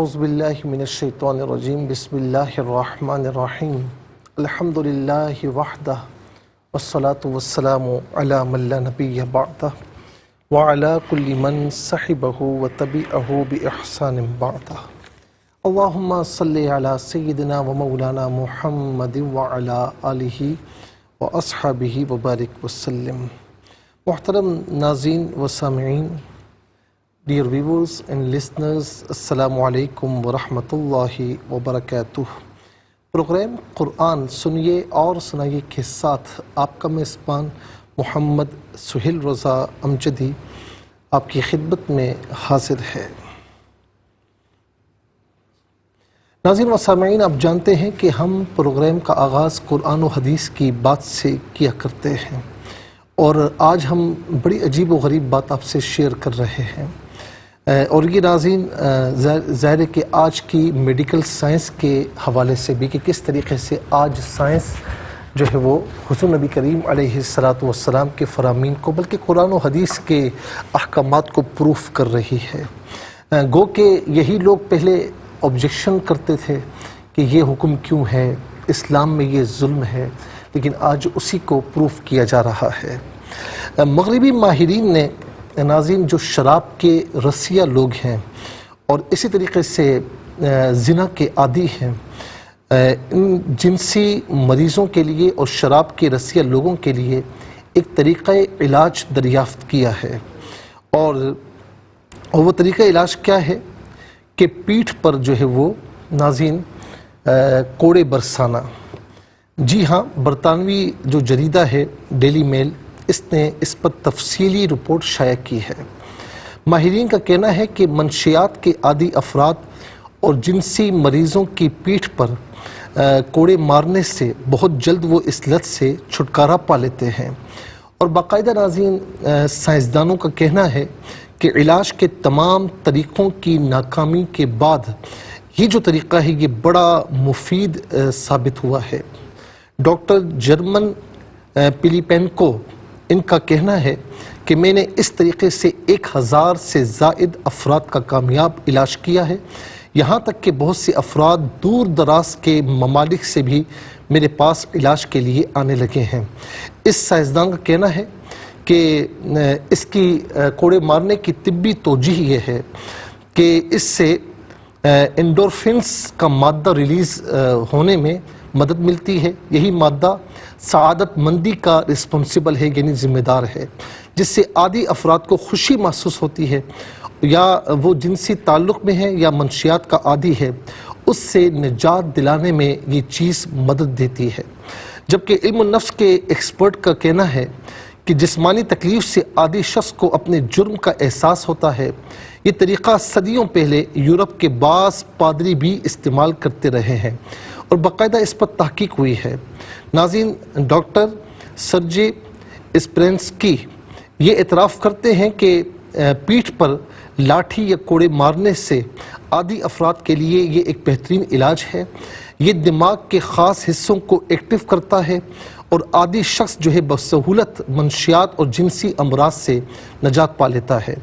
اعوذ باللہ من الشیطان الرجیم بسم اللہ الرحمن الرحیم الحمد للہ وحدہ والصلاة والسلام علی من لا نبی بعدہ وعلی کل من صحبہ وتبعہ بإحسان بعدہ اللہم صلی علی سیدنا و مولانا محمد وعلی آلہ واصحابہ وبارک وسلم۔ محترم ناظرین و سامعین، Dear viewers and listeners, السلام علیکم ورحمۃ اللہ وبرکاتہ۔ پروگرام قرآن سنیے اور سنائیے کے ساتھ آپ کا میزبان محمد سہیل رضا امجدی آپ کی خدمت میں حاضر ہے۔ ناظرین و سامعین، آپ جانتے ہیں کہ ہم پروگرام کا آغاز قرآن و حدیث کی بات سے کیا کرتے ہیں، اور آج ہم بڑی عجیب و غریب بات آپ سے شیئر کر رہے ہیں، اور یہ ناظرین ظاہر ہے کہ آج کی میڈیکل سائنس کے حوالے سے بھی کہ کس طریقے سے آج سائنس جو ہے وہ حضور نبی کریم علیہ السلام کے فرامین کو بلکہ قرآن و حدیث کے احکامات کو پروف کر رہی ہے۔ گو کہ یہی لوگ پہلے آبجیکشن کرتے تھے کہ یہ حکم کیوں ہے، اسلام میں یہ ظلم ہے، لیکن آج اسی کو پروف کیا جا رہا ہے۔ مغربی ماہرین نے ناظرین جو شراب کے رسیہ لوگ ہیں اور اسی طریقے سے زنا کے عادی ہیں، ان جنسی مریضوں کے لیے اور شراب کے رسیہ لوگوں کے لیے ایک طریقہ علاج دریافت کیا ہے، اور وہ طریقہ علاج کیا ہے کہ پیٹھ پر جو ہے وہ ناظرین کوڑے برسانا۔ جی ہاں، برطانوی جو جریدہ ہے ڈیلی میل، اس نے اس پر تفصیلی رپورٹ شائع کی ہے۔ ماہرین کا کہنا ہے کہ منشیات کے عادی افراد اور جنسی مریضوں کی پیٹھ پر کوڑے مارنے سے بہت جلد وہ اس لت سے چھٹکارا پا لیتے ہیں، اور باقاعدہ ناظرین سائنسدانوں کا کہنا ہے کہ علاج کے تمام طریقوں کی ناکامی کے بعد یہ جو طریقہ ہے یہ بڑا مفید ثابت ہوا ہے۔ ڈاکٹر جرمن پیلیپینکو، ان کا کہنا ہے کہ میں نے اس طریقے سے 1000 سے زائد افراد کا کامیاب علاج کیا ہے، یہاں تک کہ بہت سے افراد دور دراز کے ممالک سے بھی میرے پاس علاج کے لیے آنے لگے ہیں۔ اس سائنسدان کا کہنا ہے کہ اس کی کوڑے مارنے کی طبی توجیہ یہ ہے کہ اس سے انڈورفنس کا مادہ ریلیز ہونے میں مدد ملتی ہے۔ یہی مادہ سعادت مندی کا رسپونسبل ہے، یعنی ذمہ دار ہے، جس سے عادی افراد کو خوشی محسوس ہوتی ہے، یا وہ جنسی تعلق میں ہے یا منشیات کا عادی ہے، اس سے نجات دلانے میں یہ چیز مدد دیتی ہے۔ جبکہ علم النفس کے ایکسپرٹ کا کہنا ہے کہ جسمانی تکلیف سے عادی شخص کو اپنے جرم کا احساس ہوتا ہے۔ یہ طریقہ صدیوں پہلے یورپ کے بعض پادری بھی استعمال کرتے رہے ہیں، اور باقاعدہ اس پر تحقیق ہوئی ہے۔ ناظرین، ڈاکٹر سرجی اسپرینسکی یہ اعتراف کرتے ہیں کہ پیٹھ پر لاٹھی یا کوڑے مارنے سے عادی افراد کے لیے یہ ایک بہترین علاج ہے۔ یہ دماغ کے خاص حصوں کو ایکٹیو کرتا ہے، اور عادی شخص جو ہے بسہولت منشیات اور جنسی امراض سے نجات پا لیتا ہے۔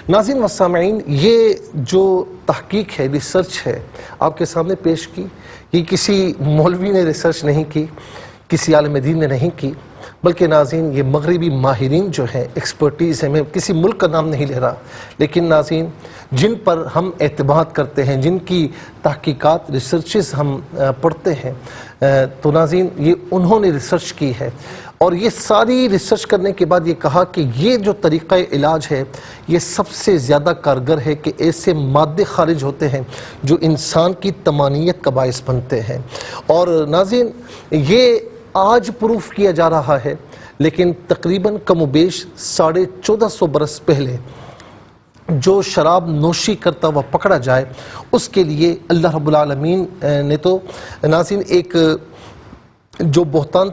ناظرین و سامعین، یہ جو تحقیق ہے، ریسرچ ہے، آپ کے سامنے پیش کی، یہ کسی مولوی نے ریسرچ نہیں کی، کسی عالم دین نے نہیں کی، بلکہ ناظرین یہ مغربی ماہرین جو ہیں، ایکسپرٹیز ہیں، میں کسی ملک کا نام نہیں لے رہا، لیکن ناظرین جن پر ہم اعتماد کرتے ہیں، جن کی تحقیقات ریسرچز ہم پڑھتے ہیں، تو ناظرین یہ انہوں نے ریسرچ کی ہے، اور یہ ساری ریسرچ کرنے کے بعد یہ کہا کہ یہ جو طریقہ علاج ہے یہ سب سے زیادہ کارگر ہے، کہ ایسے مادے خارج ہوتے ہیں جو انسان کی طمانینت کا باعث بنتے ہیں۔ اور ناظرین یہ آج پروف کیا جا رہا ہے، لیکن تقریباً کم و بیش 1450 برس پہلے جو شراب نوشی کرتا ہوا پکڑا جائے، اس کے لیے اللہ رب العالمین نے تو ناظرین ایک جو بہتان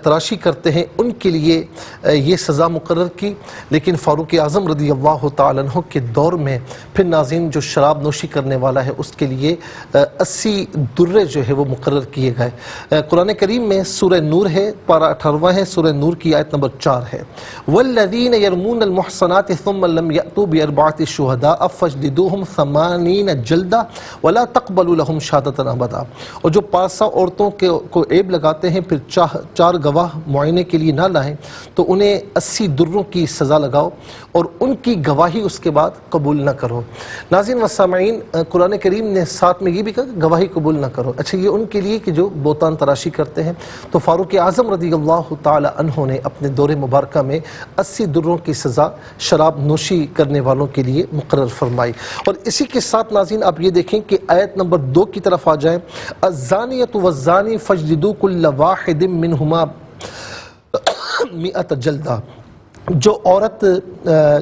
تراشی کرتے ہیں ان کے لیے یہ سزا مقرر کی، لیکن فاروق اعظم رضی اللہ تعالیٰ عنہ کے دور میں پھر ناظرین جو شراب نوشی کرنے والا ہے اس کے لیے 80 درے جو ہے وہ مقرر کیے گئے۔ قرآن کریم میں سورہ نور ہے، پارہ 18 ہے، سورہ نور کی آیت نمبر 4 ہے، والذین یرمون المحصنات ثم لم یأتوا بأربعة شہداء فاجلدوہم 80 جلدہ ولا تقبلوا لہم شہادۃ ابدا۔ اور جو پارسا عورتوں کو عیب لگاتے ہیں پھر 4 گواہ معائنے کے لیے نہ لائیں تو انہیں 80 دروں کی سزا لگاؤ اور ان کی گواہی اس کے بعد قبول نہ کرو۔ ناظرین و سامعین، قرآن کریم نے ساتھ میں یہ بھی کہا کہ گواہی قبول نہ کرو۔ اچھا، یہ ان کے لیے کہ جو بہتان تراشی کرتے ہیں، تو فاروق اعظم رضی اللہ تعالی عنہ نے اپنے دور مبارکہ میں 80 دروں کی سزا شراب نوشی کرنے والوں کے لیے مقرر فرمائی۔ اور اسی کے ساتھ ناظرین آپ یہ دیکھیں کہ آیت نمبر 2 کی طرف آ جائیں، الزانیۃ والزانی فاجلدوا کل واحد منہما 100 جلدہ۔ جو عورت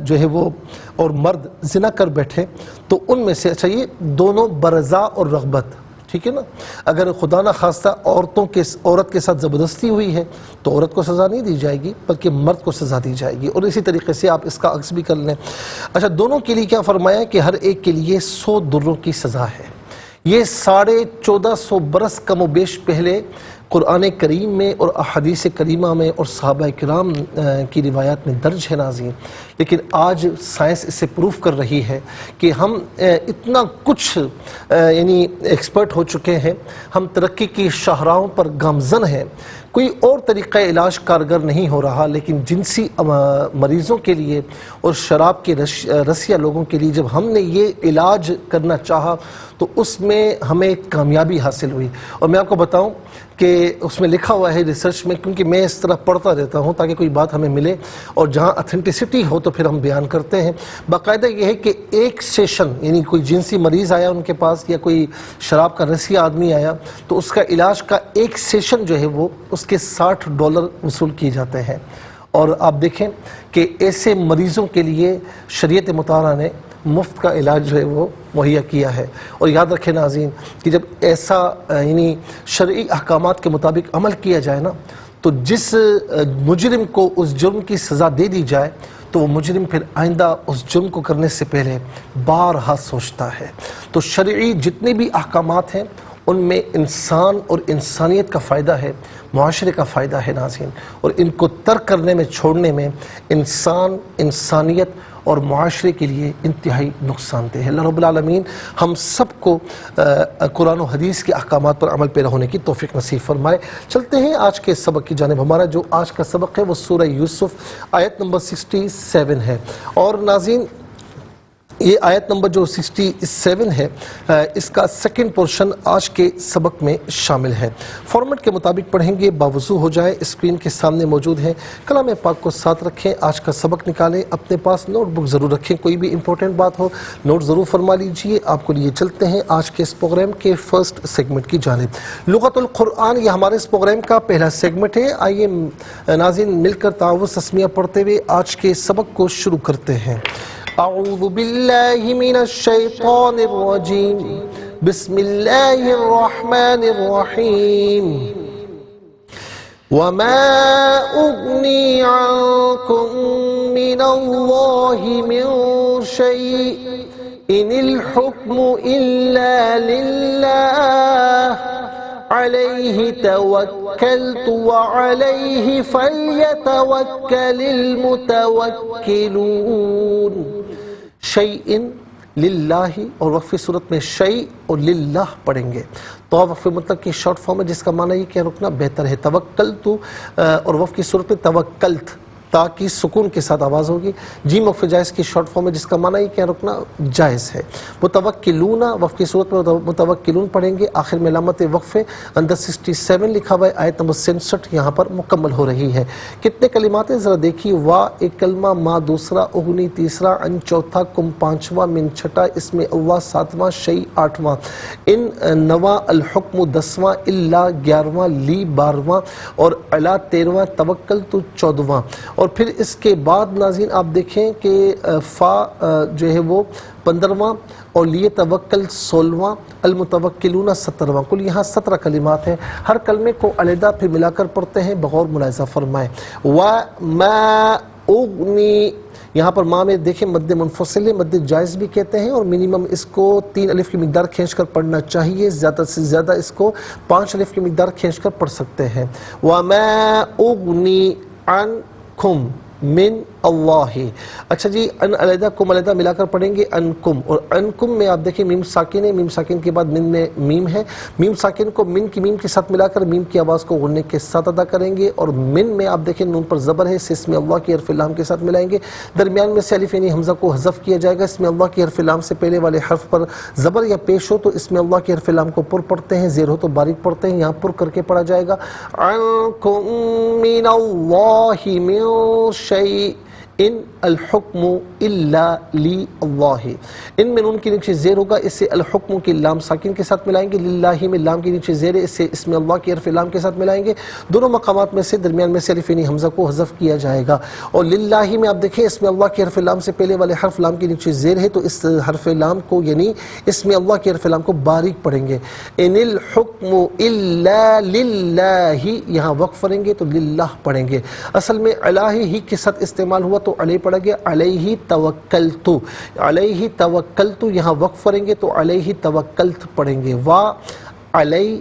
جو ہے وہ اور مرد زنا کر بیٹھے تو ان میں سے، اچھا یہ دونوں برضا اور رغبت، ٹھیک ہے نا، اگر خدا نہ خواستہ عورت کے ساتھ زبردستی ہوئی ہے تو عورت کو سزا نہیں دی جائے گی بلکہ مرد کو سزا دی جائے گی، اور اسی طریقے سے آپ اس کا عکس بھی کر لیں۔ اچھا، دونوں کے لیے کیا فرمایا کہ ہر ایک کے لیے 100 دروں کی سزا ہے۔ یہ 1450 برس کم و بیش پہلے قرآن کریم میں اور احادیث کریمہ میں اور صحابہ کرام کی روایات میں درج ہے ناظرین، لیکن آج سائنس اس سے پروف کر رہی ہے کہ ہم اتنا کچھ یعنی ایکسپرٹ ہو چکے ہیں، ہم ترقی کی شاہراہوں پر گامزن ہیں، کوئی اور طریقہ علاج کارگر نہیں ہو رہا، لیکن جنسی مریضوں کے لیے اور شراب کے رسیہ لوگوں کے لیے جب ہم نے یہ علاج کرنا چاہا تو اس میں ہمیں کامیابی حاصل ہوئی۔ اور میں آپ کو بتاؤں کہ اس میں لکھا ہوا ہے ریسرچ میں، کیونکہ میں اس طرح پڑھتا رہتا ہوں تاکہ کوئی بات ہمیں ملے اور جہاں اتھینٹسٹی ہو تو پھر ہم بیان کرتے ہیں۔ باقاعدہ یہ ہے کہ ایک سیشن، یعنی کوئی جنسی مریض آیا ان کے پاس یا کوئی شراب کا رسیہ آدمی آیا تو اس کا علاج کا ایک سیشن جو ہے وہ اس کے $60 وصول کیے جاتے ہیں۔ اور آپ دیکھیں کہ ایسے مریضوں کے لیے شریعت مطالعہ نے مفت کا علاج جو ہے وہ مہیا کیا ہے۔ اور یاد رکھیں ناظرین کہ جب ایسا یعنی شرعی احکامات کے مطابق عمل کیا جائے نا تو جس مجرم کو اس جرم کی سزا دے دی جائے تو وہ مجرم پھر آئندہ اس جرم کو کرنے سے پہلے بارہا سوچتا ہے۔ تو شرعی جتنے بھی احکامات ہیں ان میں انسان اور انسانیت کا فائدہ ہے، معاشرے کا فائدہ ہے ناظرین، اور ان کو ترک کرنے میں، چھوڑنے میں انسان، انسانیت اور معاشرے کے لیے انتہائی نقصان دہ ہے۔ اللہ رب العالمین ہم سب کو قرآن و حدیث کے احکامات پر عمل پیرا ہونے کی توفیق نصیب فرمائے۔ چلتے ہیں آج کے سبق کی جانب۔ ہمارا جو آج کا سبق ہے وہ سورہ یوسف آیت نمبر 67 ہے، اور ناظرین یہ آیت نمبر جو 67 ہے اس کا سیکنڈ پورشن آج کے سبق میں شامل ہے۔ فارمیٹ کے مطابق پڑھیں گے، باوضو ہو جائے، اسکرین کے سامنے موجود ہے، کلام پاک کو ساتھ رکھیں، آج کا سبق نکالیں، اپنے پاس نوٹ بک ضرور رکھیں، کوئی بھی امپورٹنٹ بات ہو نوٹ ضرور فرما لیجئے۔ آپ کو لیے چلتے ہیں آج کے اس پروگرام کے فرسٹ سیگمنٹ کی جانب۔ لغت القرآن یہ ہمارے اس پروگرام کا پہلا سیگمنٹ ہے۔ آئیے ناظرین مل کر تعاوذ تسمیہ پڑھتے ہوئے آج کے سبق کو شروع کرتے ہیں۔ اعوذ باللہ من الشیطان الرجیم، بسم اللہ الرحمن الرحیم۔ وما اغنی عنکم من اللہ من شیء ان الحکم الا للہ علیہ توکلت وعلیہ فلیتوکل المتوکلون۔ شیئن للہ، اور وقفی صورت میں شیء اور للہ پڑھیں گے۔ تو وقف مطلق کی شارٹ فارم ہے جس کا معنی یہ کہ رکنا بہتر ہے۔ توکلت اور وقف کی صورت میں توکلت، تا کی سکون کے ساتھ آواز ہوگی۔ جیم وقف جائز کی شارٹ فارم ہے جس کا معنی یہ کہ رکنا جائز ہے۔ متوکلون وقف کی صورت میں متوکلون پڑھیں گے، آخر میں علامت وقف اندر 67 لکھا ہوا ہے، آیت نمبر 66 یہاں پر مکمل ہو رہی ہے۔ کتنے کلمات ہیں ذرا دیکھیے، وا ایک کلمہ، ما دوسرا، اغنی تیسرا، ان چوتھا، کم پانچواں، من چھٹا، اسم اللہ ساتواں، شیء آٹھواں، ان نواں، الحکم 10واں، الا 11واں، لی 12واں، اور علا 13واں، توکل تو 14واں۔ اور اور پھر اس کے بعد ناظرین آپ دیکھیں کہ فا جو ہے وہ 15واں اور لیتوکل 16واں، المتوکلون 17واں، کل یہاں 17 کلمات ہیں۔ ہر کلمے کو علیحدہ پھر ملا کر پڑھتے ہیں، بغور ملاحظہ فرمائیں۔ وَمَا اُغْنِي، یہاں پر ماں میں دیکھیں مد منفصل ہے، مد جائز بھی کہتے ہیں، اور منیمم اس کو 3 الف کی مقدار کھینچ کر پڑھنا چاہیے، زیادہ سے زیادہ اس کو 5 الف کی مقدار کھینچ کر پڑھ سکتے ہیں۔ وَمَا اُغْنِي عَنْكُمْ من اللہ، اچھا جی ان علیحدہ کم علیحدہ ملا کر پڑھیں گے انکم، اور انکم میں آپ دیکھیں میم ساکن ہے، میم ساکن کے بعد من میں میم ہے، میم ساکن کو من کی میم کے ساتھ ملا کر میم کی آواز کو غننے کے ساتھ ادا کریں گے، اور من میں آپ دیکھیں نون پر زبر ہے، اس میں اللہ کی حرف لام کے ساتھ ملائیں گے، درمیان میں سے الف یعنی حمزہ کو حذف کیا جائے گا، اس میں اللہ کی حرف لام سے پہلے والے حرف پر زبر یا پیش ہو تو اس میں اللہ کی حرف لام کو پر پڑھتے ہیں، زیر ہو تو باریک پڑھتے ہیں، یہاں پر کر کے پڑھا جائے گا۔ عنکم من اللہ من شیء ان الحکم الا للہ، ان میں نون کے نیچے زیر ہوگا، اس سے الحکم کی لام ساکن کے ساتھ ملائیں گے، للہ میں لام کے نیچے زیر ہے، اس سے اس میں اللہ کی حرف لام کے ساتھ ملائیں گے، دونوں مقامات میں سے درمیان میں سے الف یعنی حمزہ کو حذف کیا جائے گا، اور للہ میں آپ دیکھیں اس میں اللہ کی حرف لام سے پہلے والے حرف لام کے نیچے زیر ہے تو اس حرف لام کو یعنی اس میں اللہ کی حرف لام کو باریک پڑھیں گے، ان الحکم الا للہ، یہاں وقف کریں گے تو للہ پڑھیں گے، اصل میں الہ ہی کے ساتھ استعمال ہوا تو علیہ پڑھا گیا، علیہ توکلتو، علیہ توکلتو، یہاں وقف کریں گے تو علیہ توکلت پڑھیں گے، وعلیہ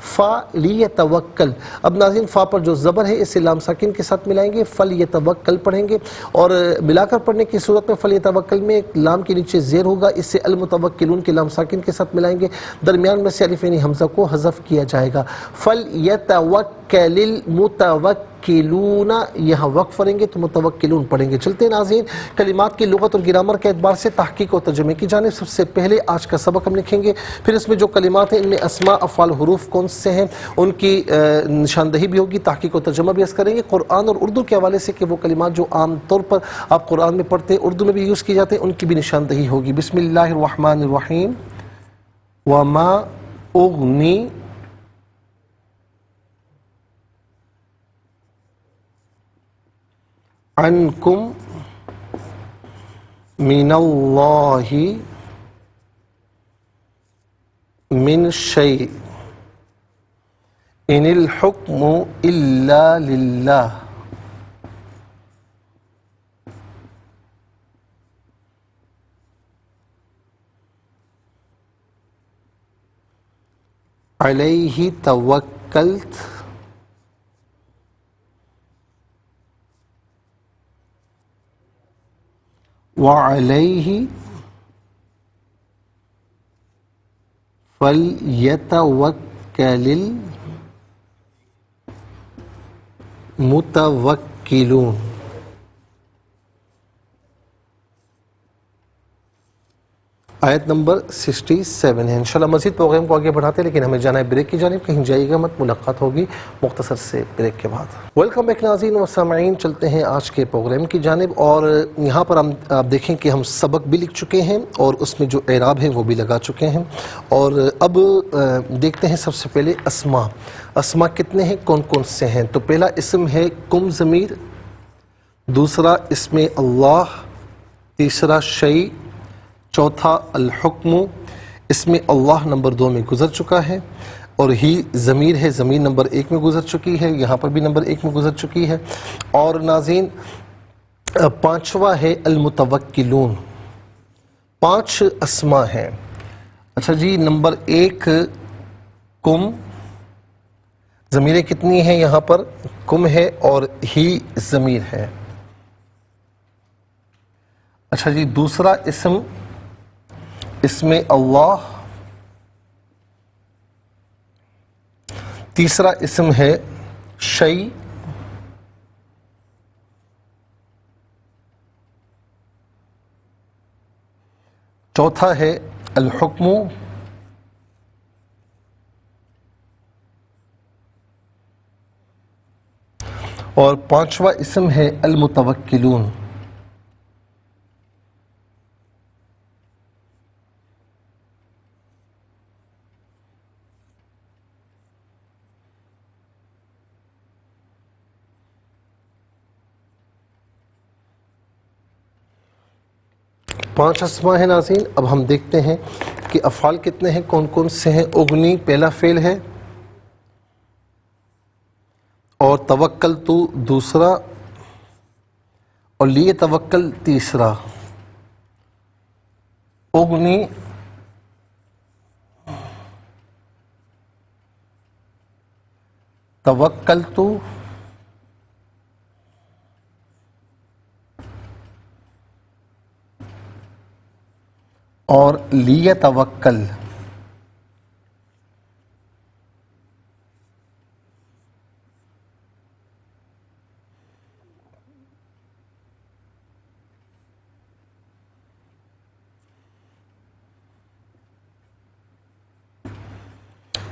فلیتوکل، اب ناظرین فا پر جو زبر ہے اسے لام ساکن کے ساتھ ملائیں گے، فلیتوکل پڑھیں گے، اور ملا کر پڑھنے کی صورت میں فلیتوکل میں لام کے نیچے زیر ہوگا، اس سے المتوکلون کے لام ساکن کے ساتھ ملائیں گے، درمیان میں سے الف یعنی حمزہ کو حذف کیا جائے گا، فلیتوکل المتوکلون، یہاں وقف کریں گے تو متوکلون پڑھیں گے۔ چلتے ہیں ناظرین کلمات کی لغت اور گرامر کے اعتبار سے تحقیق و ترجمے کی جانب، سب سے پہلے آج کا سبق ہم لکھیں گے، پھر اس میں جو کلمات ہیں ان میں اسماء افعال حروف کون سے ہیں ان کی نشاندہی بھی ہوگی، تحقیق و ترجمہ بھی اس کریں گے، قرآن اور اردو کے حوالے سے کہ وہ کلمات جو عام طور پر آپ قرآن میں پڑھتے ہیں اردو میں بھی یوز کی جاتے ہیں ان کی بھی نشاندہی ہوگی۔ بسم اللہ الرحمن الرحیم۔ وما اغنی عنکم من اللہ من شیء ان الحکم الا للہ، علیہ توکلت وعلیہ فلیتوکل المتوکلون۔ آیت نمبر 67 ہے، انشاءاللہ مزید پروگرام کو آگے بڑھاتے ہیں لیکن ہمیں جانا ہے بریک کی جانب، کہیں جائیے گا مت، ملاقات ہوگی مختصر سے بریک کے بعد۔ ویلکم بیک ناظرین و سامعین، چلتے ہیں آج کے پروگرام کی جانب، اور یہاں پر ہم آپ دیکھیں کہ ہم سبق بھی لکھ چکے ہیں اور اس میں جو اعراب ہے وہ بھی لگا چکے ہیں، اور اب دیکھتے ہیں سب سے پہلے اسماء۔ اسماء کتنے ہیں، کون کون سے ہیں؟ تو پہلا اسم ہے کم ضمیر، دوسرا اسم اللہ، تیسرا شیء، چوتھا الحکم، اس میں اللہ نمبر 2 میں گزر چکا ہے، اور ہی ضمیر ہے، ضمیر نمبر 1 میں گزر چکی ہے، یہاں پر بھی نمبر 1 میں گزر چکی ہے، اور ناظرین پانچواں ہے المتوکلون، 5 اسماء ہیں۔ اچھا جی، نمبر 1 کم، ضمیریں کتنی ہیں یہاں پر؟ کم ہے اور ہی ضمیر ہے۔ اچھا جی، دوسرا اسم اسم اللہ، تیسرا اسم ہے شیء، چوتھا ہے الحکم، اور پانچواں اسم ہے المتوکلون۔ 5 اسماء ہیں ناظرین. اب ہم دیکھتے ہیں کہ افعال کتنے ہیں، کون کون سے ہیں. اغنی پہلا فعل ہے اور توکل تو دوسرا اور لیے توکل تیسرا. اغنی توکل تو اور لیے توکل.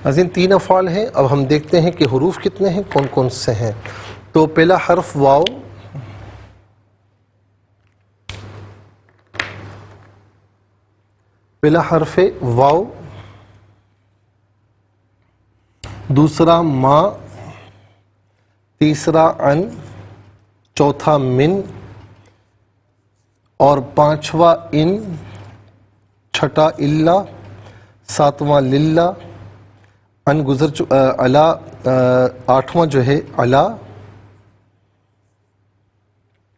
ناظرین 3 افعال ہیں. اب ہم دیکھتے ہیں کہ حروف کتنے ہیں، کون کون سے ہیں. تو پہلا حرف واو، پہلا حرف ہے واو، دوسرا ما، تیسرا ان، چوتھا من اور 5واں ان، چھٹا الا، 7واں للہ، ان گزر علا، 8واں جو ہے علا،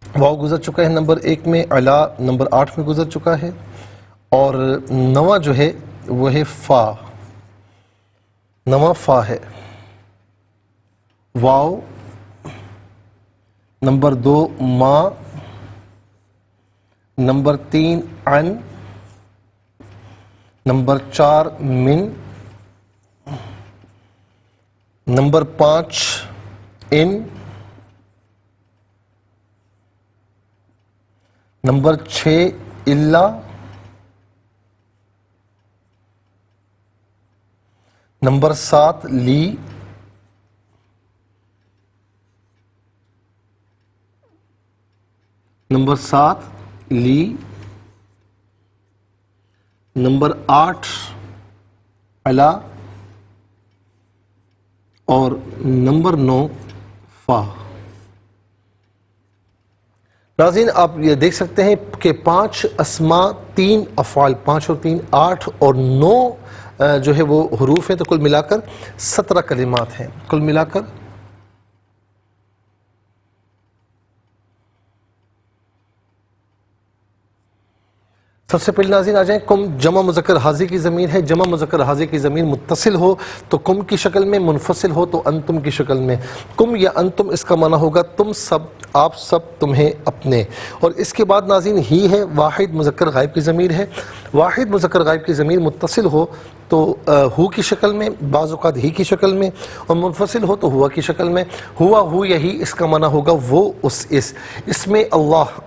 واو گزر چکا ہے نمبر 1 میں، علا نمبر 8 میں گزر چکا ہے، اور 9واں جو ہے وہ ہے فا، 9واں فا ہے. واو، نمبر 2 ما، نمبر 3 ان، نمبر 4 من، نمبر 5 ان، نمبر 6 الا، نمبر 7 لی، نمبر 7 لی، نمبر 8 علا اور نمبر 9 فا. ناظرین آپ یہ دیکھ سکتے ہیں کہ 5 اسماء 3 افعال، 5 اور 3 8 اور 9 جو ہے وہ حروف ہیں. تو کل ملا کر 17 کلمات ہیں. کل ملا کر سب سے پہلے ناظرین آ جائیں. کم جمع مذکر حاضر کی ضمیر ہے. جمع مذکر حاضر کی ضمیر متصل ہو تو کم کی شکل میں، منفصل ہو تو انتم کی شکل میں. کم یا انتم اس کا معنی ہوگا تم سب، آپ سب، تمہیں، اپنے. اور اس کے بعد ناظرین ہی ہے، واحد مذکر غائب کی ضمیر ہے. واحد مذکر غائب کی ضمیر متصل ہو تو ہو کی شکل میں، بعض اوقات ہی کی شکل میں، اور منفصل ہو تو ہوا کی شکل میں. ہوا، ہو، یہی اس کا معنی ہوگا وہ، اس میں اللہ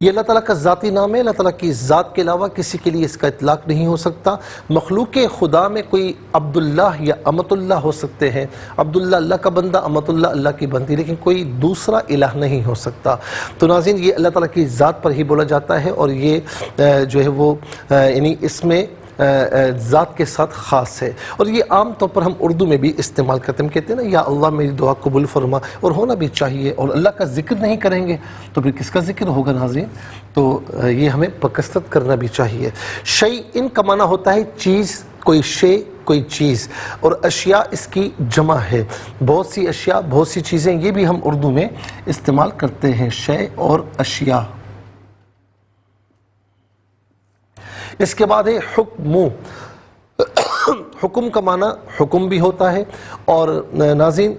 یہ اللہ تعالیٰ کا ذاتی نام ہے. اللہ تعالیٰ کی ذات کے علاوہ کسی کے لیے اس کا اطلاق نہیں ہو سکتا. مخلوق خدا میں کوئی عبداللہ یا امت اللہ ہو سکتے ہیں. عبداللہ اللہ کا بندہ، امت اللہ اللہ کی بندی، لیکن کوئی دوسرا الہ نہیں ہو سکتا. تو ناظرین یہ اللہ تعالیٰ کی ذات پر ہی بولا جاتا ہے، اور یہ جو ہے وہ یعنی اس میں ذات کے ساتھ خاص ہے. اور یہ عام طور پر ہم اردو میں بھی استعمال کرتے ہیں. ہم کہتے ہیں نا یا اللہ میری دعا قبول فرما، اور ہونا بھی چاہیے. اور اللہ کا ذکر نہیں کریں گے تو پھر کس کا ذکر ہوگا ناظرین؟ تو یہ ہمیں بکثرت کرنا بھی چاہیے. شیء ان کا معنی ہوتا ہے چیز، کوئی شے، کوئی چیز، اور اشیاء اس کی جمع ہے. بہت سی اشیاء، بہت سی چیزیں، یہ بھی ہم اردو میں استعمال کرتے ہیں، شے اور اشیاء. اس کے بعد ہے حکم. حکم کا معنی حکم بھی ہوتا ہے، اور ناظرین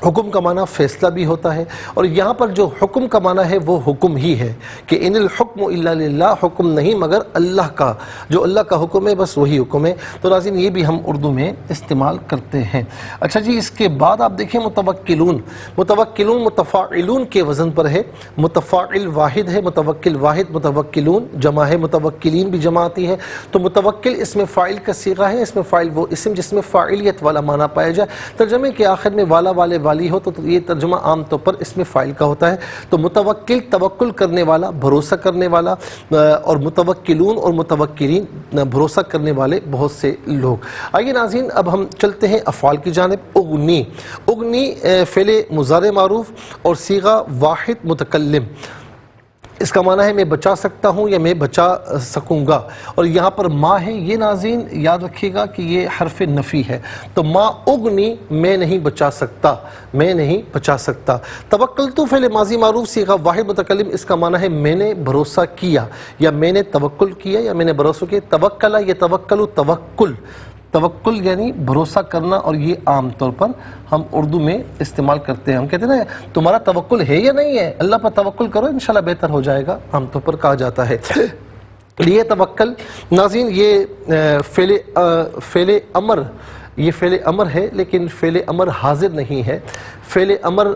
حکم کا معنی فیصلہ بھی ہوتا ہے. اور یہاں پر جو حکم کا معنی ہے وہ حکم ہی ہے کہ ان الحکم الا للہ، حکم نہیں مگر اللہ کا، جو اللہ کا حکم ہے بس وہی حکم ہے. تو ناظرین یہ بھی ہم اردو میں استعمال کرتے ہیں. اچھا جی، اس کے بعد آپ دیکھیں متوکلون. متوکلون متفاعلون کے وزن پر ہے. متفاعل واحد ہے، متوکل واحد. متوکلون جمع ہے، متوکلین بھی جمع آتی ہے. تو متوکل اس میں فاعل کا صیغہ ہے. اس میں فاعل وہ اسم جس میں فاعلیت والا معنی پایا جائے. ترجمے کے آخر میں والا، والے، والی ہو تو یہ ترجمہ عام طور پر اس میں فاعل کا ہوتا ہے. تو متوکل توکل کرنے والا، بھروسہ کرنے والا، اور متوکلون اور متوکلین بھروسہ کرنے والے بہت سے لوگ. آئیے ناظرین اب ہم چلتے ہیں افعال کی جانب. اغنی. اغنی فعل مضارع معروف اور صیغہ واحد متکلم. اس کا معنی ہے میں بچا سکتا ہوں یا میں بچا سکوں گا، اور یہاں پر ما ہے، یہ ناظرین یاد رکھیے گا کہ یہ حرف نفی ہے، تو ما اغنی میں نہیں بچا سکتا، میں نہیں بچا سکتا۔ توکلتو فعل ماضی معروف صیغہ واحد متکلم، اس کا معنی ہے میں نے بھروسہ کیا یا میں نے توکل کیا یا میں نے بھروسہ کیا۔ توکل یا توکل، توکل، توکل یعنی بھروسہ کرنا، اور یہ عام طور پر ہم اردو میں استعمال کرتے ہیں۔ ہم کہتے ہیں نا تمہارا توکل ہے یا نہیں ہے، اللہ پر توکل کرو انشاءاللہ بہتر ہو جائے گا، عام طور پر کہا جاتا ہے۔ یہ توکل ناظرین یہ فعل امر، یہ فعل امر ہے لیکن فعل امر حاضر نہیں ہے، فعل امر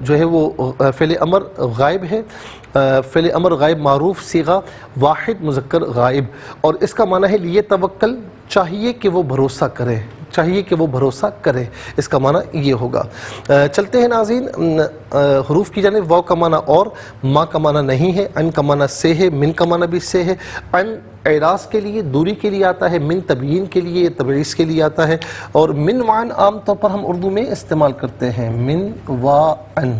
جو ہے وہ فعل امر غائب ہے، فعل امر غائب معروف صیغہ واحد مذکر غائب، اور اس کا معنی ہے لیے توکل، چاہیے کہ وہ بھروسہ کرے، چاہیے کہ وہ بھروسہ کرے، اس کا معنی یہ ہوگا۔ چلتے ہیں ناظرین حروف کی جانب۔ واو کا معنی اور، ما کا معنی نہیں ہے، ان کا معنی سے ہے، من کا معنی بھی سے ہے۔ ان اعراض کے لیے، دوری کے لیے آتا ہے، من تبیین کے لیے، تبعیض کے لیے آتا ہے، اور من وعن عام طور پر ہم اردو میں استعمال کرتے ہیں، من وعن۔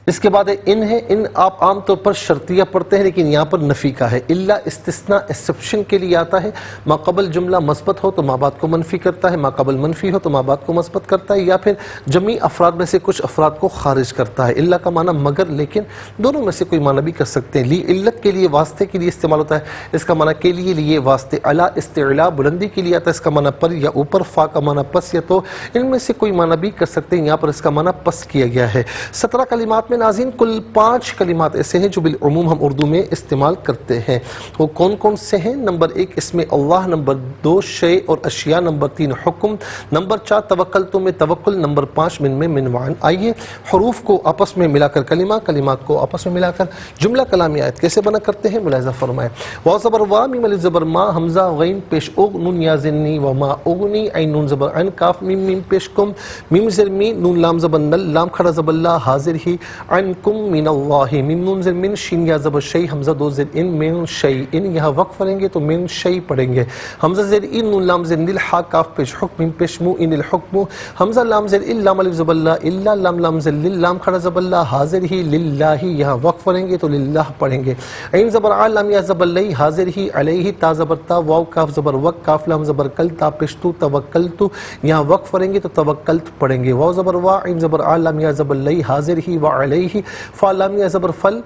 اس کے بعد ان ہے، ان آپ عام طور پر شرطیہ پڑھتے ہیں لیکن یہاں پر نفی کا ہے، الا استثناء ایکسیپشن کے لیے آتا ہے۔ ما قبل جملہ مثبت ہو تو ما بعد کو منفی کرتا ہے، ما قبل منفی ہو تو ما بعد کو مثبت کرتا ہے، یا پھر جمعی افراد میں سے کچھ افراد کو خارج کرتا ہے۔ الا کا معنی مگر، لیکن دونوں میں سے کوئی معنی بھی کر سکتے ہیں۔ لی علت کے لیے، واسطے کے لیے استعمال ہوتا ہے، اس کا معنی کے لیے، لیے واسطے۔ اعلی استعلاء بلندی کے لیے آتا ہے، اس کا معنی پر یا اوپر۔ فا کا معنی پس یا تو، ان میں سے کوئی معنی بھی کر سکتے ہیں، یہاں پر اس کا معنی پس کیا گیا ہے۔ 17 کلمات میں ناظرین کل 5 کلمات ایسے ہیں جو بالعموم ہم اردو میں استعمال کرتے ہیں۔ وہ کون کون سے ہیں؟ نمبر 1 اسم اللہ، نمبر 2 شیء اور اشیاء، نمبر 3 حکم، نمبر 4 توکلتو میں توکل، نمبر 5 من میں من وعن۔ آئیے حروف کو آپس میں ملا کر کلمہ، کلمات کو آپس میں ملا کر جملہ کلامی آیت کیسے بنا کرتے ہیں ملاحظہ فرمائیں۔ واو زبر وا، میم الف زبر ما، حمزہ غین پیش اوغ، نون یا زنی، وما اغنی، عین نون زبر عن، کاف میم میم پیش کم، میم زر می، نون لام زبر نل، لام کھڑا زبر لا، حاضر ہی، عنکم من اللہ، میم نون زر من، شین یا زبر شی، حمزہ 2 زر ان، من شی ان، یہاں وقف پڑھیں گے تو من شی پڑھیں گے، حمزہ زر ان، نون لام زر نل، ہا کاف پیش حکم، میم پیش مو، ان الحکم، حمزہ لام زر ال، لام الف زبر لا، الا، لام لام زر لل، لام کھڑا زبر لا، حاضر ہی، للہ، یہاں وقف پڑھیں گے تو للہ پڑھیں گے، عین زبر ع، لام یا زبر لی، حاضر ہی، علیہ، تا زبر تا، واو کاف زبر وق، کاف لام زبر کل، تا پیش تو، توکلتو، یہاں وقف پڑھیں گے تو توکلت پڑھیں گے، واو زبر وا، عین زبر ع، لام یا زبر لی، حاضر ہی، وعلیہ، فا لام یا زبر فل،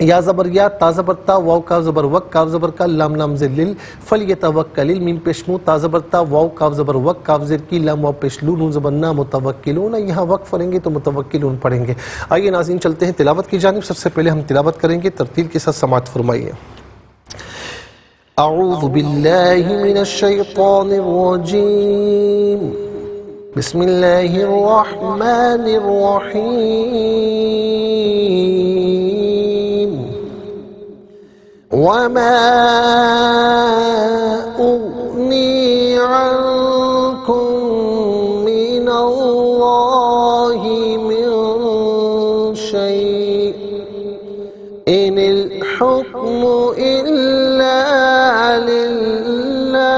یا زبر یا، تا زبر تا، واو کاف زبر وق، کاف زبر کا، لام لام زر لل، فل یتوکل، میم پیش مو، تا زبر تا، واو کاف زبر وق، کاف زر کی، لام واو پیش لو، نون زبر نا، متوکلون، یہاں وقف پڑھیں گے تو متوکلون پڑھیں گے۔ آئیے ناظرین چلتے ہیں تلاوت کی جانب۔ سب سے پہلے ہم تلاوت کریں گے، ترتیل کے ساتھ سماعت فرمائیے۔ اعوذ باللہ من الشیطان الرجیم، بسم اللہ الرحمن الرحیم، وما اغنی عنکم من اللہ من شیء ان الحکم الا للہ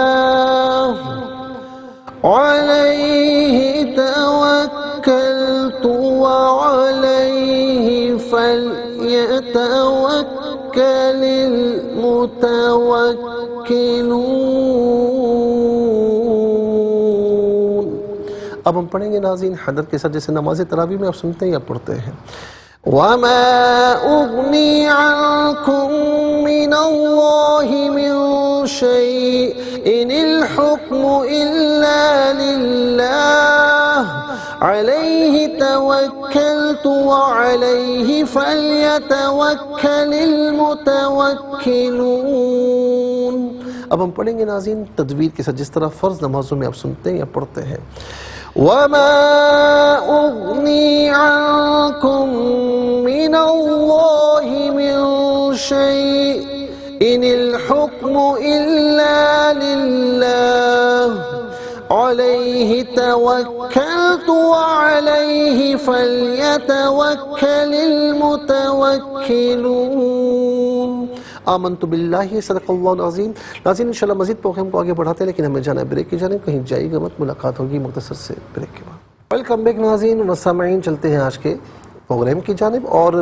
علیہ توکلت وعلیہ فلیتوکل المتوکلون۔ اب ہم پڑھیں گے ناظرین حضرت کے ساتھ، جیسے نماز تراویح میں آپ سنتے ہیں یا پڑھتے ہیں۔ وما اغنی عنکم من اللہ من شیء ان الحکم الا للہ علیہ توکلت وعلیہ فلیتوکل المتوکلون۔ اب ہم پڑھیں گے ناظرین تجوید کے ساتھ، جس طرح فرض نمازوں میں آپ سنتے ہیں یا پڑھتے ہیں۔ وما اغنی عنکم من اللہ من شیء ان الحکم الا للہ علیہ توکلت وعلیہ فلیتوکل المتوکلون۔ آمنت باللہ، صدق اللہ العظیم۔ ناظرین انشاءاللہ مزید پروگرام کو آگے بڑھاتے ہیں لیکن ہمیں جانا ہے بریک کی جانب، کہیں جائے گا مت، ملاقات ہوگی مختصر سے بریک کے بعد۔ ویلکم بیک ناظرین و سامعین، چلتے ہیں آج کے پروگرام کی جانب. اور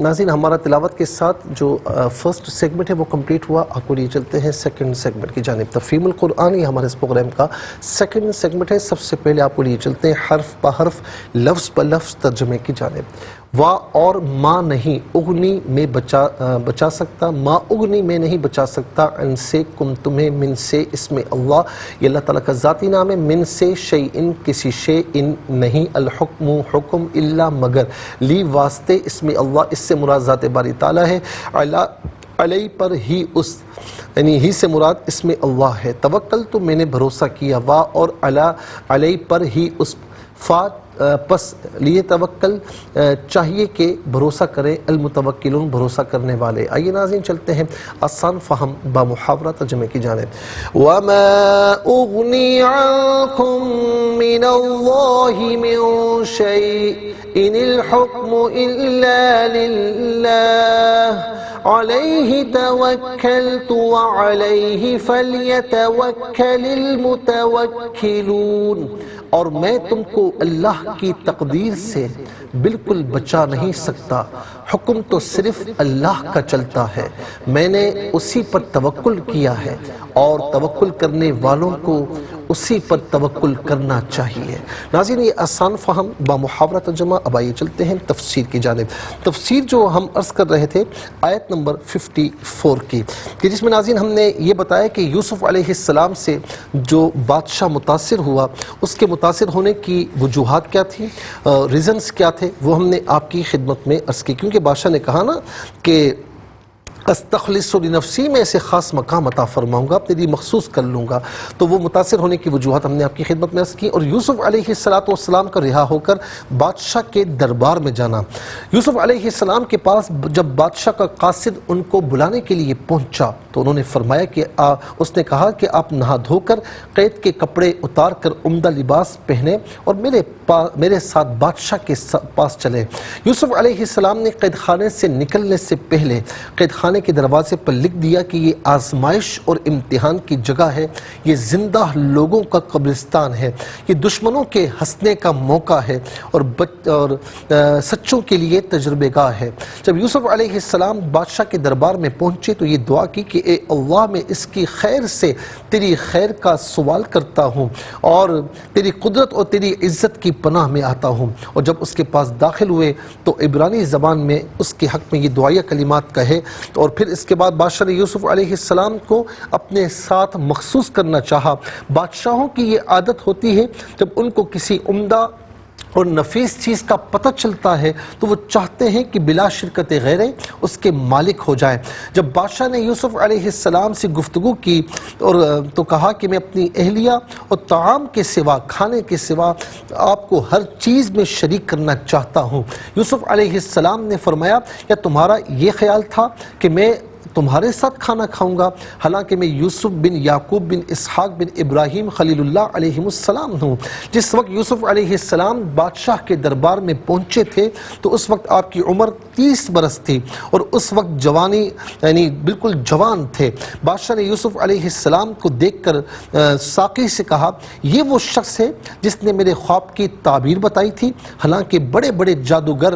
ناظرین ہمارا تلاوت کے ساتھ جو فرسٹ سیگمنٹ ہے وہ کمپلیٹ ہوا. آپ کو لیے چلتے ہیں سیکنڈ سیگمنٹ کی جانب. تفہیم القرآن یہ ہمارے اس پروگرام کا سیکنڈ سیگمنٹ ہے. سب سے پہلے آپ کو لیے چلتے ہیں حرف بہ حرف لفظ بہ لفظ ترجمے کی جانب. وا اور ما نہیں اغنی میں بچا سکتا، ما اغنی میں نہیں بچا سکتا، ان سے کم تمہیں، من سے اسم اللہ یہ اللہ تعالیٰ کا ذاتی نام ہے، من سے شیئن کسی شے ان نہیں، الحکم حکم الا مگر، لی واسطے اسم اللہ اس سے مراد ذات باری تعالیٰ ہے، علی پر ہی اس یعنی ہی سے مراد اسم اللہ ہے، توکل تو میں نے بھروسہ کیا، وا اور علی پر ہی اس، فا پس لیے توکل چاہیے کہ بھروسہ کریں، المتوکلون بھروسہ کرنے والے. آئیے ناظرین چلتے ہیں آسان فہم با محاورہ ترجمے کی جانب. وَمَا أُغْنِي عَنْكُم مِّنَ اللَّهِ مِن شَيْءٍ إِنِ الْحُكْمُ إِلَّا لِلَّهِ عَلَيْهِ تَوَكَّلْتُ وَعَلَيْهِ فَلْيَتَوَكَّلِ الْمُتَوَكِّلُونَ. اور میں تم کو اللہ کی تقدیر سے بالکل بچا نہیں سکتا، حکم تو صرف اللہ کا چلتا ہے، میں نے اسی پر توکل کیا ہے اور توکل کرنے والوں کو اسی پر توکل کرنا چاہیے. ناظرین یہ آسان فہم با محاورہ ترجمہ. اب آئیے چلتے ہیں تفسیر کی جانب. تفسیر جو ہم عرض کر رہے تھے آیت نمبر 54 کی، کہ جس میں ناظرین ہم نے یہ بتایا کہ یوسف علیہ السلام سے جو بادشاہ متاثر ہوا اس کے متاثر ہونے کی وجوہات کیا تھی، ریزنز کیا تھے، وہ ہم نے آپ کی خدمت میں عرض کی. کیونکہ بادشاہ نے کہا نا کہ استخلص لنفسی، میں اسے خاص مقام عطا فرماؤں گا، اپنے لیے مخصوص کر لوں گا. تو وہ متاثر ہونے کی وجوہات ہم نے آپ کی خدمت میں عرض کی. اور یوسف علیہ السلام کا رہا ہو کر بادشاہ کے دربار میں جانا. یوسف علیہ السلام کے پاس جب بادشاہ کا قاصد ان کو بلانے کے لیے پہنچا تو انہوں نے فرمایا کہ اس نے کہا کہ آپ نہا دھو کر قید کے کپڑے اتار کر عمدہ لباس پہنے اور میرے ساتھ بادشاہ کے پاس چلے. یوسف علیہ السلام نے قید خانے سے نکلنے سے پہلے قید خانے کے دروازے پر لکھ دیا کہ یہ آزمائش اور امتحان کی جگہ ہے، یہ زندہ لوگوں کا قبرستان ہے، یہ دشمنوں کے ہنسنے کا موقع ہے اور سچوں کے لیے تجربے گاہ ہے. جب یوسف علیہ السلام بادشاہ کے دربار میں پہنچے تو یہ دعا کی کہ اے اللہ میں اس کی خیر سے تیری خیر کا سوال کرتا ہوں اور تیری قدرت اور تیری عزت کی پناہ میں آتا ہوں. اور جب اس کے پاس داخل ہوئے تو عبرانی زبان میں اس کے حق میں یہ دعائیہ کلمات کہے. اور پھر اس کے بعد بادشاہ نے یوسف علیہ السلام کو اپنے ساتھ مخصوص کرنا چاہا. بادشاہوں کی یہ عادت ہوتی ہے جب ان کو کسی عمدہ اور نفیس چیز کا پتہ چلتا ہے تو وہ چاہتے ہیں کہ بلا شرکت غیرے اس کے مالک ہو جائیں. جب بادشاہ نے یوسف علیہ السلام سے گفتگو کی اور تو کہا کہ میں اپنی اہلیہ اور طعام کے سوا، کھانے کے سوا آپ کو ہر چیز میں شریک کرنا چاہتا ہوں. یوسف علیہ السلام نے فرمایا کیا تمہارا یہ خیال تھا کہ میں تمہارے ساتھ کھانا کھاؤں گا، حالانکہ میں یوسف بن یعقوب بن اسحاق بن ابراہیم خلیل اللہ علیہ السلام ہوں. جس وقت یوسف علیہ السلام بادشاہ کے دربار میں پہنچے تھے تو اس وقت آپ کی عمر 30 برس تھی اور اس وقت جوانی یعنی بالکل جوان تھے. بادشاہ نے یوسف علیہ السلام کو دیکھ کر ساقی سے کہا یہ وہ شخص ہے جس نے میرے خواب کی تعبیر بتائی تھی، حالانکہ بڑے بڑے جادوگر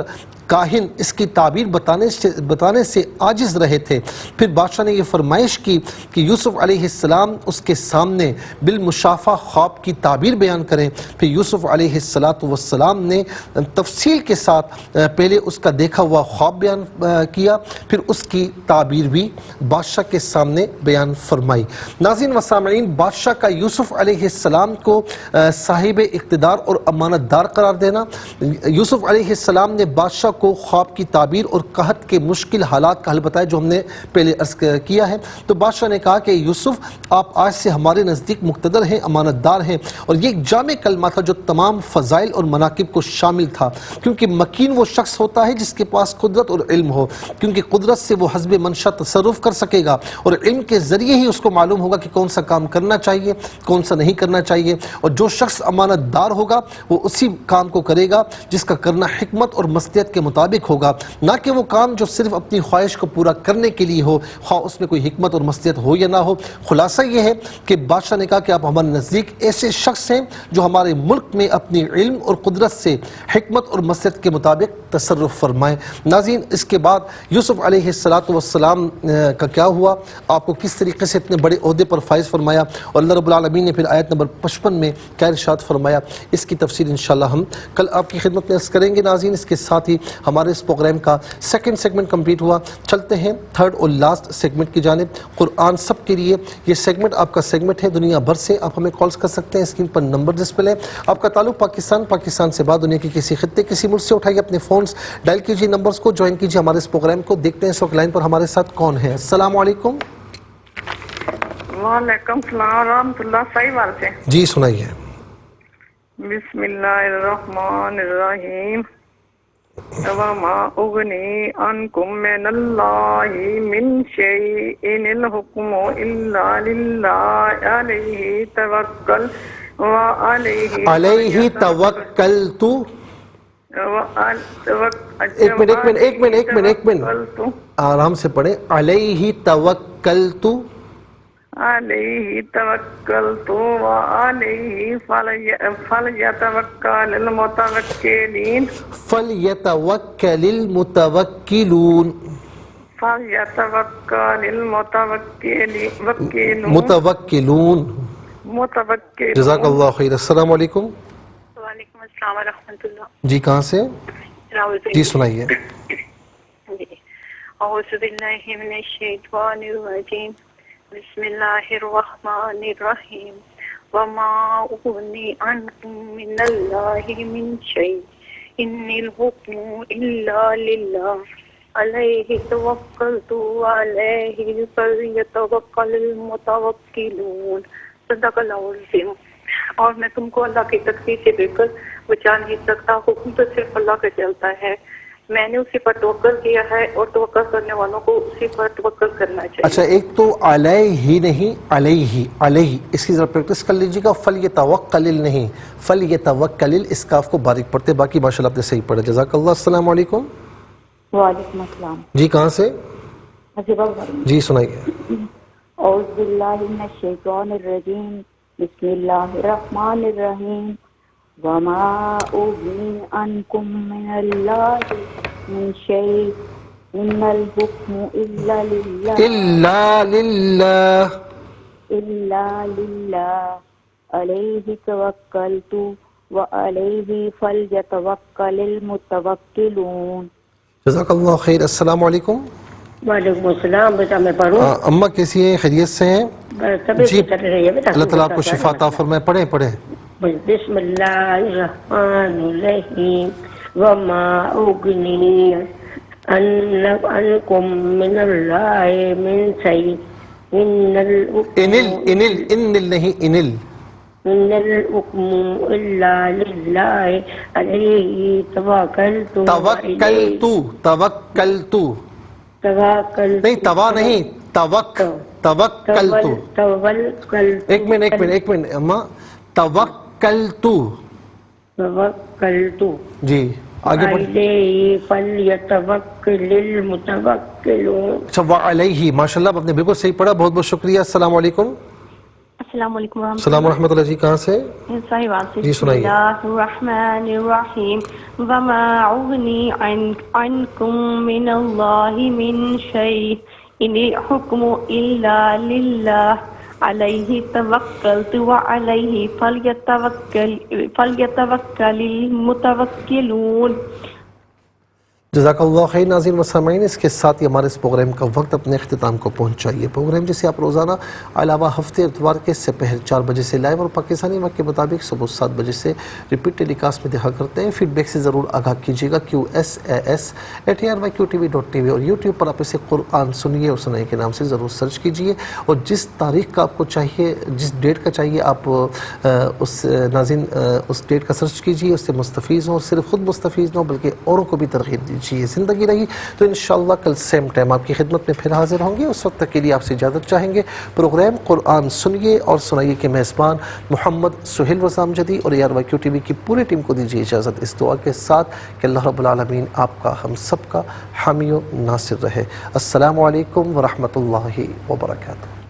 کاہن اس کی تعبیر بتانے سے عاجز رہے تھے. پھر بادشاہ نے یہ فرمائش کی کہ یوسف علیہ السلام اس کے سامنے بالمشافہ خواب کی تعبیر بیان کریں. پھر یوسف علیہ السلام نے تفصیل کے ساتھ پہلے اس کا دیکھا ہوا خواب بیان کیا، پھر اس کی تعبیر بھی بادشاہ کے سامنے بیان فرمائی. ناظرین و سامعین، بادشاہ کا یوسف علیہ السلام کو صاحب اقتدار اور امانت دار قرار دینا. یوسف علیہ السلام نے بادشاہ کو خواب کی تعبیر اور قحط کے مشکل حالات کا حل بتایا جو ہم نے پہلے عرض کیا ہے. تو بادشاہ نے کہا کہ یوسف آپ آج سے ہمارے نزدیک مقتدر ہیں، امانت دار ہیں. اور یہ ایک جامع کلمہ تھا جو تمام فضائل اور مناقب کو شامل تھا، کیونکہ مکین وہ شخص ہوتا ہے جس کے پاس قدرت اور علم ہو، کیونکہ قدرت سے وہ حسب منشا تصرف کر سکے گا اور علم کے ذریعے ہی اس کو معلوم ہوگا کہ کون سا کام کرنا چاہیے کون سا نہیں کرنا چاہیے. اور جو شخص امانت دار ہوگا وہ اسی کام کو کرے گا جس کا کرنا حکمت اور مصلحت کے مطابق ہوگا، نہ کہ وہ کام جو صرف اپنی خواہش کو پورا کرنے کے لیے ہو، خواہ اس میں کوئی حکمت اور مصلحت ہو یا نہ ہو۔ خلاصہ یہ ہے کہ بادشاہ نے کہا کہ آپ ہمارے نزدیک ایسے شخص ہیں جو ہمارے ملک میں اپنی علم اور قدرت سے حکمت اور مصلحت کے مطابق تصرف فرمائیں۔ ناظرین، اس کے بعد یوسف علیہ السلام کا کیا ہوا، آپ کو کس طریقے سے اتنے بڑے عہدے پر فائز فرمایا، اور اللہ رب العالمین نے پھر آیت نمبر 55 میں کیا ارشاد فرمایا، اس کی تفصیل انشاءاللہ ہم کل آپ کی خدمت میں عرض کریں گے۔ ناظرین، اس کے ساتھ ہی ہمارے اس پروگرام کا سیکنڈ سیگمنٹ کمپلیٹ ہوا۔ چلتے ہیں تھرڈ اور لاسٹ سیگمنٹ کی جانب، قرآن سب کے لیے۔ یہ سیگمنٹ آپ کا سیگمنٹ ہے، دنیا بھر سے آپ ہمیں کالز کر سکتے ہیں، اسکرین پر نمبر ڈسپلے ہے۔ آپ کا تعلق پاکستان سے بعد دنیا کے کسی خطے کسی ملک سے اٹھائیے اپنے فونز، ڈائل کیجیے نمبرز کو، جوائن کیجیے ہمارے اس پروگرام کو۔ دیکھتے ہیں اس وقت لائن پر ہمارے ساتھ کون ہے۔ السلام علیکم۔ وعلیکم السلام ورحمۃ اللہ، صحیح بات ہے جی سنائیے۔ بسم اللہ الرحمن الرحیم۔ وما اغنی عنکم من اللہ من شیء ان الحکم الا للہ علیہ توکل علیہ توکلت۔ ایک منٹ آرام سے پڑھیں۔ علیہ توکلت، علیہ توکلت وعلیہ فلیتوکل المتوکلین۔ فلیتوکل المتوکلون، فلیتوکل متوکلون۔ جزاک اللہ خیر۔ السلام علیکم۔ وعلیکم السلام ورحمۃ اللہ۔ جی کہاں سے؟ جی سنائیے۔ اعوذ باللہ من الشیطان الرجیم، بسم اللہ الرحمن الرحیم۔ وما اغنی عنکم من اللہ من شیء ان الحکم الا للہ علیہ توکلت وعلیہ فلیتوکل المتوکلون۔ صدق اللہ العظیم۔ اور میں تم کو اللہ کی تقدیر سے بے کر بچا نہیں سکتا، حکم تو صرف اللہ کا چلتا ہے۔ میں نے اسی پر توکل کیا ہے اور توکل کرنے والوں کو اسی پر توکل کرنا چاہیے۔ اچھا، ایک تو علیہ نہیں، علیہ، علیہ، اس کی ذرا پریکٹس کر لیجیے گا۔ فلیتوکل نہیں، فلیتوکل، اس کاف کو باریک پڑھتے، باقی ماشاءاللہ آپ نے صحیح پڑھا، جزاک اللہ۔ السلام علیکم۔ وعلیکم السلام۔ جی کہاں سے؟ جی سنائیے۔ اعوذ باللہ من الشیطان الرجیم، بسم اللہ الرحمن الرحیم۔ وما اغنی عنکم من اللہ من شیء ان الحکم الا للہ علیہ توکلت وعلیہ فلیتوکل المتوکلون۔ جزاک اللہ خیر۔ السلام علیکم۔ وعلیکم السلام۔ بیٹا میں پڑھوں؟ اماں کیسی ہیں؟ خیریت سے ہیں؟ جی، اللہ تعالیٰ آپ کو شفا عطا فرمائے۔ پڑھیں۔ بسم اللہ الرحمن الرحیم۔ وما اغنی عنکم من اللہ من شیء ان الحکم الا للہ علیہ توکلت نہیں، توا نہیں، توکلت۔ ایک منٹ اماں، توکلت جی آگے بڑھیں۔ علیہ فلیتوکل المتوکلون۔ اچھا، وعلیہ، ماشاءاللہ آپ نے بالکل صحیح پڑھا، بہت بہت شکریہ۔ السلام علیکم۔ السلام علیکم ورحمۃ السلام ورحمۃ اللہ۔ جی کہاں سے؟ جی سنائیے۔ بسم اللہ الرحمن الرحیم۔ وما اغنی عنکم من اللہ من شیء ان الحکم الا للہ علیہ توکلت وعلیہ فلیتوکل المتوکلون۔ جزاک اللہ خیر۔ ناظرین و سامعین، اس کے ساتھ ہی ہمارے اس پروگرام کا وقت اپنے اختتام کو پہنچائیے۔ پروگرام جسے آپ روزانہ علاوہ ہفتے اتوار کے سپہر 4 بجے سے لائیو اور پاکستانی وقت کے مطابق صبح 7 بجے سے ریپیٹ ٹیلی کاسٹ میں دیکھا کرتے ہیں۔ فیڈ بیک سے ضرور آگاہ کیجیے گا۔ QSAS@RYQTV.tv اور یوٹیوب پر آپ اسے قرآن سنیے اور سنائے کے نام سے ضرور سرچ کیجیے، اور جس تاریخ کا آپ کو چاہیے، جس ڈیٹ کا چاہیے، آپ اس ناظرین اس ڈیٹ کا سرچ کیجیے، اس سے مستفیض ہوں، اور صرف خود مستفیض نہ ہوں بلکہ اوروں کو بھی ترغیب دیجیے۔ جی زندگی رہی تو انشاءاللہ کل سیم ٹائم آپ کی خدمت میں پھر حاضر ہوں گے. اس وقت تک کے لیے آپ سے اجازت چاہیں گے. پروگرام قرآن سنیے اور سنائیے کے میزبان محمد سہیل رضا امجدی اور ARYQ TV کی پوری ٹیم کو دیجیے اجازت اس دعا کے ساتھ کہ اللہ رب العالمین آپ کا ہم سب کا حامی و ناصر رہے. السلام علیکم ورحمۃ اللہ وبرکاتہ.